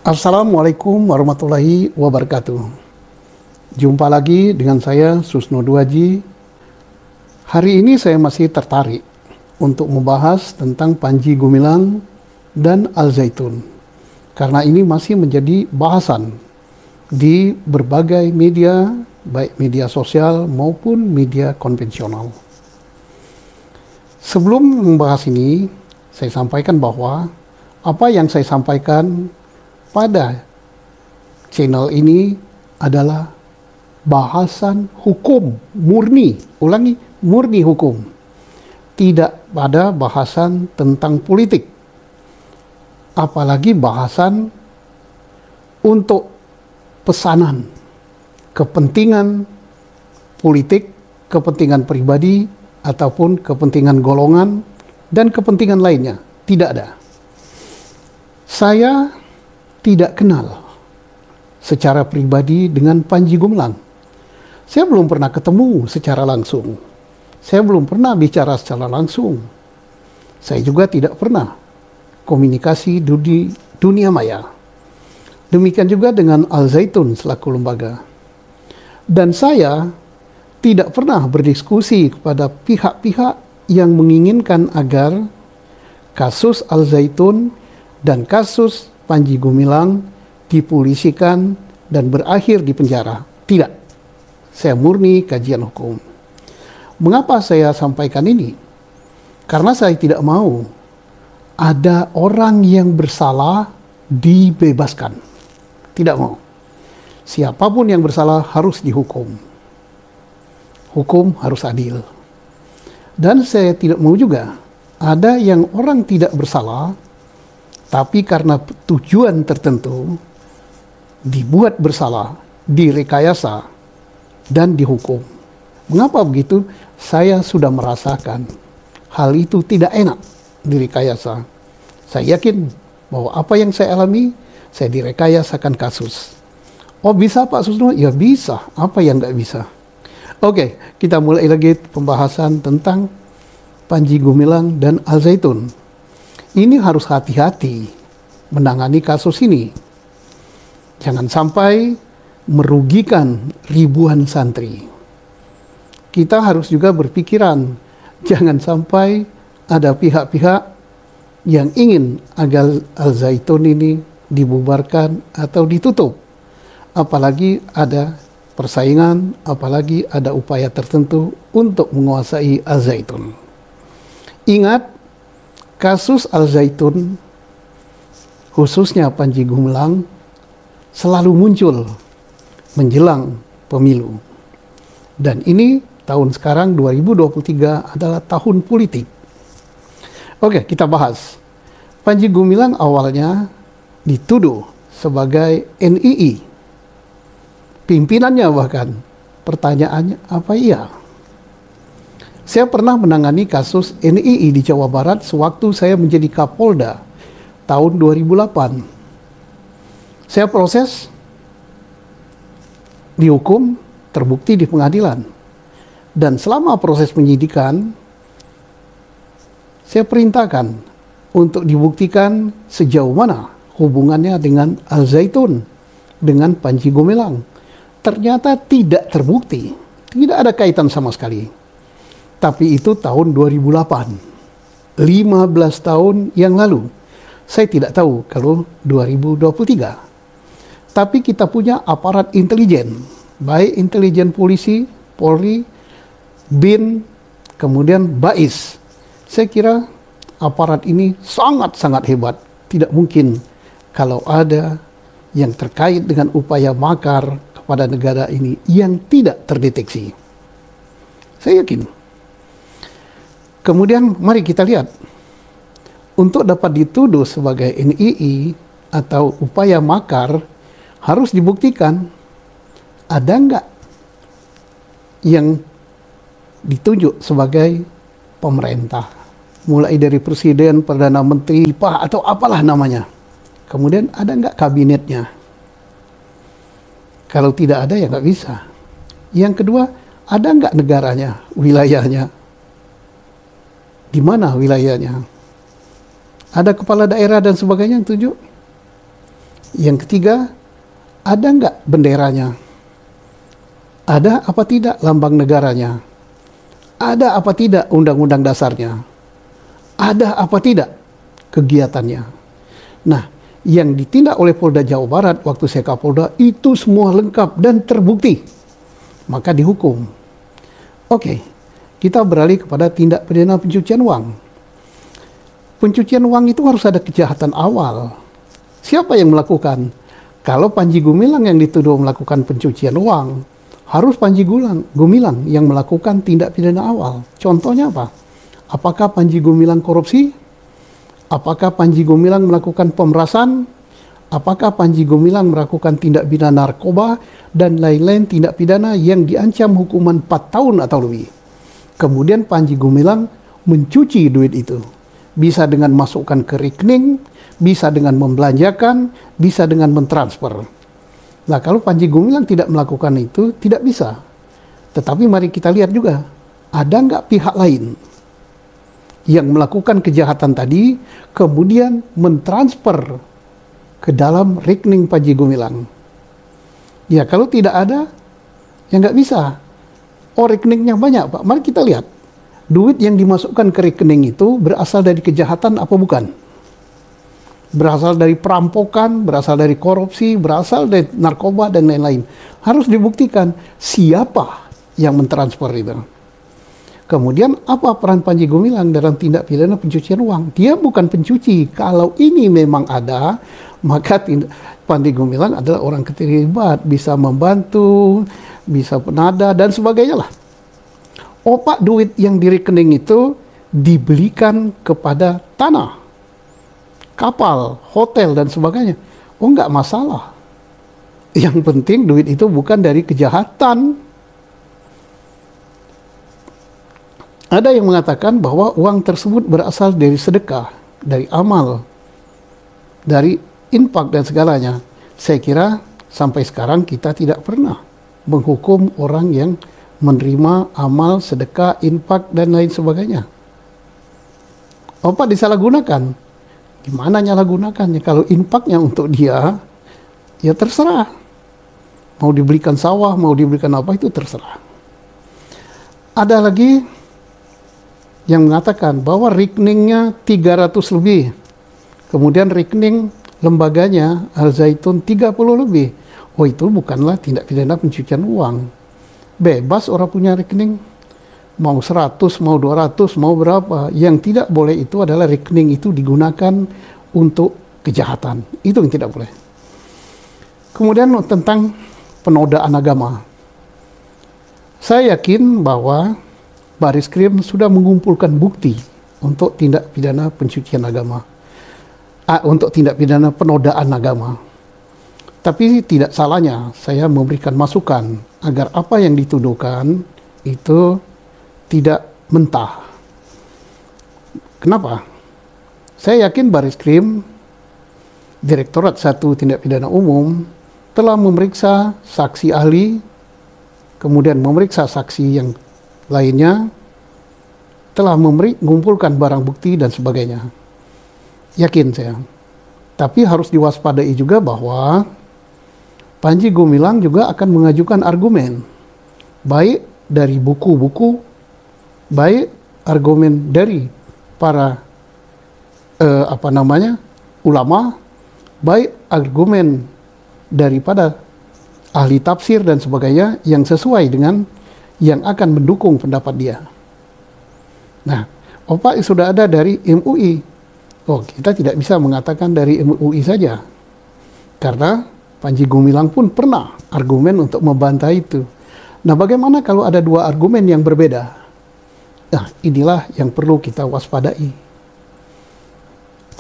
Assalamualaikum warahmatullahi wabarakatuh. Jumpa lagi dengan saya Susno Duaji. Hari ini saya masih tertarik untuk membahas tentang Panji Gumilang dan Al Zaitun, karena ini masih menjadi bahasan di berbagai media, baik media sosial maupun media konvensional. Sebelum membahas ini, saya sampaikan bahwa apa yang saya sampaikan pada channel ini adalah bahasan hukum murni, murni hukum, tidak pada bahasan tentang politik, apalagi bahasan untuk pesanan, kepentingan politik, kepentingan pribadi, ataupun kepentingan golongan, dan kepentingan lainnya. Tidak ada. Saya tidak kenal secara pribadi dengan Panji Gumilang. Saya belum pernah ketemu secara langsung. Saya belum pernah bicara secara langsung. Saya juga tidak pernah komunikasi di dunia maya. Demikian juga dengan Al Zaitun selaku lembaga. Dan saya tidak pernah berdiskusi kepada pihak-pihak yang menginginkan agar kasus Al Zaitun dan kasus Panji Gumilang dipolisikan dan berakhir di penjara. Tidak. Saya murni kajian hukum. Mengapa saya sampaikan ini? Karena saya tidak mau ada orang yang bersalah dibebaskan. Tidak mau. Siapapun yang bersalah harus dihukum. Hukum harus adil. Dan saya tidak mau juga ada yang orang tidak bersalah, tapi karena tujuan tertentu dibuat bersalah, direkayasa, dan dihukum. Mengapa begitu? Saya sudah merasakan hal itu tidak enak direkayasa. Saya yakin bahwa apa yang saya alami, saya direkayasakan kasus. Oh bisa Pak Susno? Ya bisa. Apa yang nggak bisa? Oke, kita mulai lagi pembahasan tentang Panji Gumilang dan Al Zaitun. Ini harus hati-hati menangani kasus ini. Jangan sampai merugikan ribuan santri. Kita harus juga berpikiran, jangan sampai ada pihak-pihak yang ingin agar Al Zaitun ini dibubarkan atau ditutup. Apalagi ada persaingan, apalagi ada upaya tertentu untuk menguasai Al Zaitun. Ingat, kasus Al Zaitun, khususnya Panji Gumilang, selalu muncul menjelang pemilu. Dan ini tahun sekarang 2023 adalah tahun politik. Oke, kita bahas. Panji Gumilang awalnya dituduh sebagai NII. Pimpinannya bahkan. Pertanyaannya, apa iya? Saya pernah menangani kasus NII di Jawa Barat sewaktu saya menjadi Kapolda tahun 2008. Saya proses, dihukum, terbukti di pengadilan. Dan selama proses penyidikan, saya perintahkan untuk dibuktikan sejauh mana hubungannya dengan Al Zaitun, dengan Panji Gumilang. Ternyata tidak terbukti, tidak ada kaitan sama sekali. Tapi itu tahun 2008, 15 tahun yang lalu. Saya tidak tahu kalau 2023. Tapi kita punya aparat intelijen, baik intelijen polisi, Polri, BIN, kemudian BAIS. Saya kira aparat ini sangat-sangat hebat. Tidak mungkin kalau ada yang terkait dengan upaya makar kepada negara ini yang tidak terdeteksi. Saya yakin. Kemudian mari kita lihat, untuk dapat dituduh sebagai NII atau upaya makar harus dibuktikan ada nggak yang ditunjuk sebagai pemerintah, mulai dari presiden, perdana menteri, atau apalah namanya. Kemudian ada nggak kabinetnya? Kalau tidak ada ya nggak bisa. Yang kedua, ada nggak negaranya, wilayahnya? Di mana wilayahnya? Ada kepala daerah dan sebagainya yang tunjuk? Yang ketiga, ada nggak benderanya? Ada apa tidak lambang negaranya? Ada apa tidak undang-undang dasarnya? Ada apa tidak kegiatannya? Nah, yang ditindak oleh Polda Jawa Barat waktu saya Kapolda itu semua lengkap dan terbukti. Maka dihukum. Oke, kita beralih kepada tindak pidana pencucian uang. Pencucian uang itu harus ada kejahatan awal. Siapa yang melakukan? Kalau Panji Gumilang yang dituduh melakukan pencucian uang, harus Panji Gumilang yang melakukan tindak pidana awal. Contohnya apa? Apakah Panji Gumilang korupsi? Apakah Panji Gumilang melakukan pemerasan? Apakah Panji Gumilang melakukan tindak pidana narkoba dan lain-lain tindak pidana yang diancam hukuman 4 tahun atau lebih? Kemudian Panji Gumilang mencuci duit itu. Bisa dengan masukkan ke rekening, bisa dengan membelanjakan, bisa dengan mentransfer. Nah, kalau Panji Gumilang tidak melakukan itu, tidak bisa. Tetapi mari kita lihat juga, ada nggak pihak lain yang melakukan kejahatan tadi, kemudian mentransfer ke dalam rekening Panji Gumilang. Ya, kalau tidak ada, ya nggak bisa. Oh, rekeningnya banyak, Pak. Mari kita lihat. Duit yang dimasukkan ke rekening itu berasal dari kejahatan apa bukan? Berasal dari perampokan, berasal dari korupsi, berasal dari narkoba, dan lain-lain. Harus dibuktikan siapa yang mentransfer itu. Kemudian apa peran Panji Gumilang dalam tindak pidana pencucian uang? Dia bukan pencuci. Kalau ini memang ada, maka Panji Gumilang adalah orang keterlibat, bisa membantu, bisa penada, dan sebagainya lah. Opak duit yang di rekening itu dibelikan kepada tanah, kapal, hotel, dan sebagainya. Oh, nggak masalah. Yang penting duit itu bukan dari kejahatan. Ada yang mengatakan bahwa uang tersebut berasal dari sedekah, dari amal, dari infak dan segalanya. Saya kira sampai sekarang kita tidak pernah menghukum orang yang menerima amal, sedekah, infak, dan lain sebagainya. Apa disalahgunakan? Gimana nyalahgunakannya? Kalau infaknya untuk dia, ya terserah. Mau dibelikan sawah, mau dibelikan apa, itu terserah. Ada lagi yang mengatakan bahwa rekeningnya 300 lebih. Kemudian rekening lembaganya Al Zaitun 30 lebih. Oh, itu bukanlah tindak pidana pencucian uang. Bebas orang punya rekening. Mau 100, mau 200, mau berapa. Yang tidak boleh itu adalah rekening itu digunakan untuk kejahatan. Itu yang tidak boleh. Kemudian tentang penodaan agama. Saya yakin bahwa Bariskrim sudah mengumpulkan bukti untuk tindak pidana pencucian agama. Untuk tindak pidana penodaan agama. Tapi tidak salahnya saya memberikan masukan agar apa yang dituduhkan itu tidak mentah. Kenapa? Saya yakin Bariskrim, Direktorat 1 Tindak Pidana Umum, telah memeriksa saksi ahli, kemudian memeriksa saksi yang lainnya, telah mengumpulkan barang bukti dan sebagainya. Yakin saya. Tapi harus diwaspadai juga bahwa Panji Gumilang juga akan mengajukan argumen, baik dari buku-buku, baik argumen dari para ulama, baik argumen daripada ahli tafsir dan sebagainya yang sesuai dengan yang akan mendukung pendapat dia. Nah, opak sudah ada dari MUI. Oh, kita tidak bisa mengatakan dari MUI saja, karena Panji Gumilang pun pernah argumen untuk membantah itu. Nah, bagaimana kalau ada dua argumen yang berbeda? Nah, inilah yang perlu kita waspadai.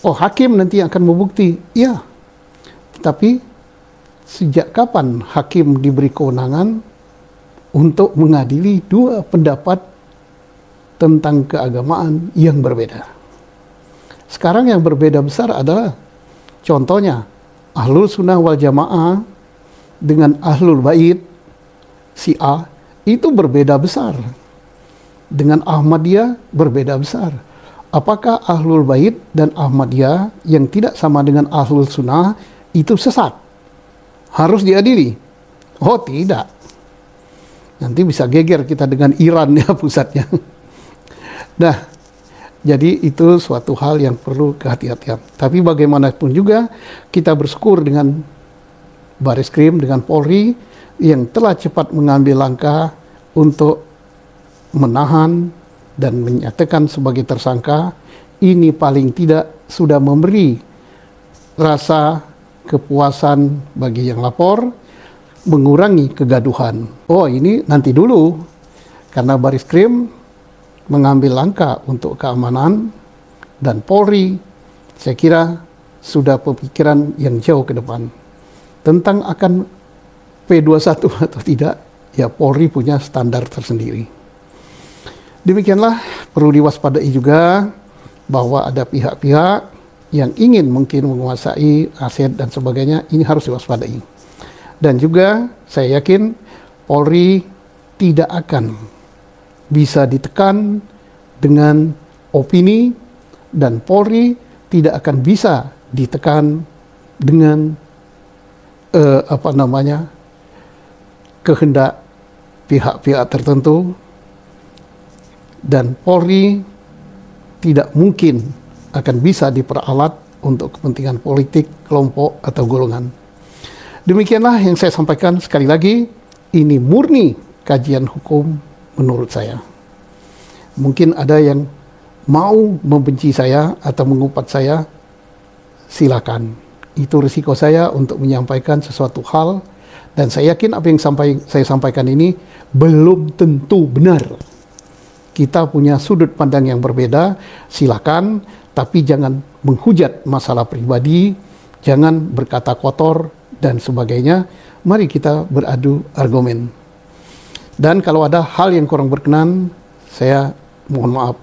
Oh, hakim nanti akan membukti. Ya, tetapi sejak kapan hakim diberi kewenangan untuk mengadili dua pendapat tentang keagamaan yang berbeda? Sekarang yang berbeda besar adalah contohnya Ahlul Sunnah wal Jamaah dengan Ahlul Bait si A itu berbeda besar. Dengan Ahmadiyah berbeda besar. Apakah Ahlul Bait dan Ahmadiyah yang tidak sama dengan Ahlul Sunnah itu sesat, harus diadili. Oh tidak, nanti bisa geger kita dengan Iran ya pusatnya. Nah, jadi itu suatu hal yang perlu kehati-hatian. Tapi bagaimanapun juga kita bersyukur dengan Bareskrim, dengan Polri yang telah cepat mengambil langkah untuk menahan dan menyatakan sebagai tersangka. Ini paling tidak sudah memberi rasa kepuasan bagi yang lapor, mengurangi kegaduhan. Oh ini nanti dulu, karena Bareskrim mengambil langkah untuk keamanan dan Polri, saya kira sudah pemikiran yang jauh ke depan. Tentang akan P21 atau tidak, ya Polri punya standar tersendiri. Demikianlah, perlu diwaspadai juga bahwa ada pihak-pihak yang ingin mungkin menguasai aset dan sebagainya, ini harus diwaspadai. Dan juga saya yakin Polri tidak akan bisa ditekan dengan opini, dan Polri tidak akan bisa ditekan dengan kehendak pihak-pihak tertentu, dan Polri tidak mungkin akan bisa diperalat untuk kepentingan politik, kelompok, atau golongan. Demikianlah yang saya sampaikan. Sekali lagi, ini murni kajian hukum menurut saya. Mungkin ada yang mau membenci saya atau mengupat saya, silakan. Itu risiko saya untuk menyampaikan sesuatu hal, dan saya yakin apa yang saya sampaikan ini belum tentu benar. Kita punya sudut pandang yang berbeda, silakan, tapi jangan menghujat masalah pribadi, jangan berkata kotor, dan sebagainya. Mari kita beradu argumen. Dan kalau ada hal yang kurang berkenan, saya mohon maaf.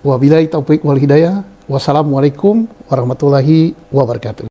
Wabillahi taufiq wal hidayah. Wassalamualaikum warahmatullahi wabarakatuh.